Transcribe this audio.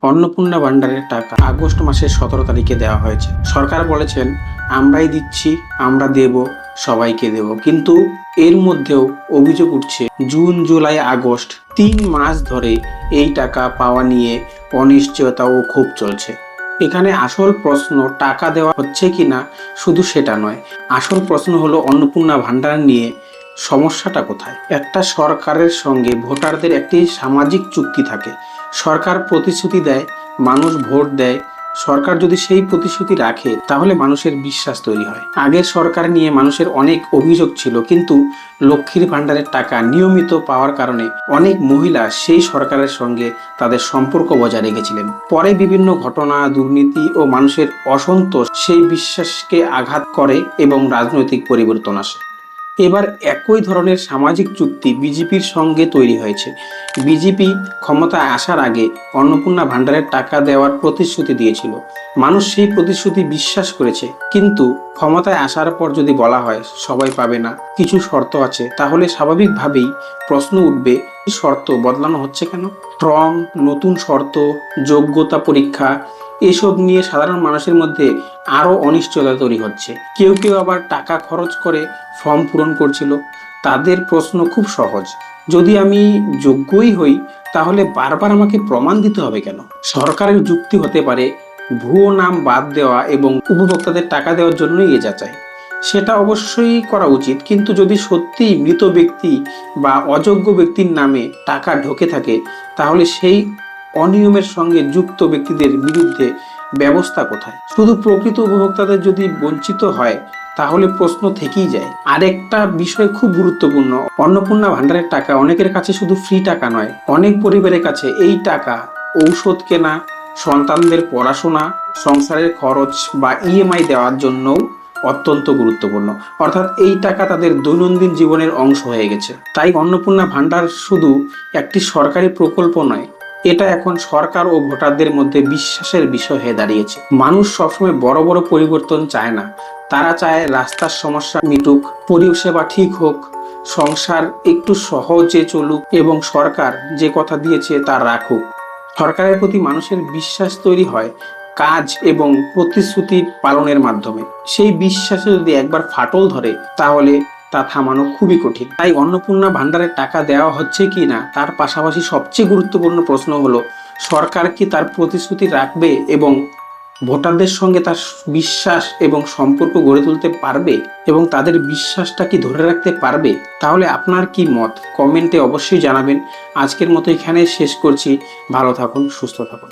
অন্নপূর্ণা ভান্ডারের টাকা আগস্ট মাসের 17 তারিখে দেওয়া হয়েছে। সরকার বলেছেন আমরাই দিচ্ছি, আমরা দেব, সবাইকে দেব। কিন্তু এর মধ্যেও অভিযোগ উঠছে জুন, জুলাই, আগস্ট 3 মাস ধরে এই টাকা পাওয়া নিয়ে অনিশ্চয়তা ও ক্ষোভ চলছে। এখানে আসল প্রশ্ন টাকা দেওয়া হচ্ছে কিনা শুধু সেটা নয়, আসল প্রশ্ন হলো অন্নপূর্ণা ভান্ডার নিয়ে সমস্যাটা কোথায়। একটা সরকারের সঙ্গে ভোটারদের একটি সামাজিক চুক্তি থাকে। সরকার প্রতিশ্রুতি দেয়, মানুষ ভোট দেয়। সরকার যদি সেই প্রতিশ্রুতি রাখে তাহলে মানুষের বিশ্বাস তৈরি হয়। আগের সরকার নিয়ে মানুষের অনেক অভিযোগ ছিল, কিন্তু লক্ষ্মীর ভান্ডারের টাকা নিয়মিত পাওয়ার কারণে অনেক মহিলা সেই সরকারের সঙ্গে তাদের সম্পর্ক বজায় রেখেছিলেন। পরে বিভিন্ন ঘটনা, দুর্নীতি ও মানুষের অসন্তোষ সেই বিশ্বাসকে আঘাত করে এবং রাজনৈতিক পরিবর্তন আসে। এবার একই ধরনের সামাজিক চুক্তি বিজেপির সঙ্গে তৈরি হয়েছে। বিজেপি ক্ষমতায় আসার আগে অন্নপূর্ণা ভান্ডারের টাকা দেওয়ার প্রতিশ্রুতি দিয়েছিল। মানুষ সেই প্রতিশ্রুতি বিশ্বাস করেছে, কিন্তু ক্ষমতায় আসার পর যদি বলা হয় সবাই পাবে না, কিছু শর্ত আছে, তাহলে স্বাভাবিকভাবেই প্রশ্ন উঠবে শর্ত বদলানো হচ্ছে কেন। ফর্ম, নতুন শর্ত, যোগ্যতা পরীক্ষা, এসব নিয়ে সাধারণ মানুষের মধ্যে আরো অনিশ্চয়তা তৈরি হচ্ছে। কেউ কেউ আবার টাকা খরচ করে ফর্ম পূরণ করছিল। তাদের প্রশ্ন খুব সহজ, যদি আমি যোগ্যই হই তাহলে বারবার আমাকে প্রমাণ দিতে হবে কেন। সরকারের যুক্তি হতে পারে ভুয়ো নাম বাদ দেওয়া এবং উপভোক্তাদের টাকা দেওয়ার জন্যই এ যাচাই। সেটা অবশ্যই করা উচিত, কিন্তু যদি সত্যি মৃত ব্যক্তি বা অযোগ্য ব্যক্তির নামে টাকা ঢোকে থাকে তাহলে সেই অনিয়মের সঙ্গে যুক্ত ব্যক্তিদের বিরুদ্ধে ব্যবস্থা কোথায়। শুধু প্রকৃত উপভোক্তাদের যদি বঞ্চিত হয় তাহলে প্রশ্ন থেকেই যায়। আরেকটা বিষয় খুব গুরুত্বপূর্ণ, অন্নপূর্ণা ভান্ডারের টাকা অনেকের কাছে শুধু ফ্রি টাকা নয়, অনেক পরিবারের কাছে এই টাকা ঔষধ কেনা, সন্তানদের পড়াশোনা, সংসারের খরচ বা ইএমআই দেওয়ার জন্যও অত্যন্ত গুরুত্বপূর্ণ। অর্থাৎ এই টাকা তাদের দৈনন্দিন জীবনের অংশ হয়ে গেছে। তাই অন্নপূর্ণা ভান্ডার শুধু একটি সরকারি প্রকল্প নয়, এটা এখন সরকার ও ভোটারদের মধ্যে বিশ্বাসের বিষয় হয়ে দাঁড়িয়েছে। মানুষ সবসময় বড় বড় পরিবর্তন চায় না, তারা চায় রাস্তার সমস্যা মিটুক, পরিষেবা ঠিক হোক, সংসার একটু সহজে চলুক এবং সরকার যে কথা দিয়েছে তা রাখুক। সরকারের প্রতি মানুষের বিশ্বাস তৈরি হয় কাজ এবং প্রতিশ্রুতি পালনের মাধ্যমে। সেই বিশ্বাসে যদি একবার ফাটল ধরে তাহলে তা থামানো খুবই কঠিন। তাই অন্নপূর্ণা ভান্ডারের টাকা দেওয়া হচ্ছে কি না তার পাশাপাশি সবচেয়ে গুরুত্বপূর্ণ প্রশ্ন হলো সরকার কি তার প্রতিশ্রুতি রাখবে এবং ভোটারদের সঙ্গে তার বিশ্বাস এবং সম্পর্ক গড়ে তুলতে পারবে এবং তাদের বিশ্বাসটা কি ধরে রাখতে পারবে। তাহলে আপনার কি মত কমেন্টে অবশ্যই জানাবেন। আজকের মতো এখানে শেষ করছি। ভালো থাকুন, সুস্থ থাকুন।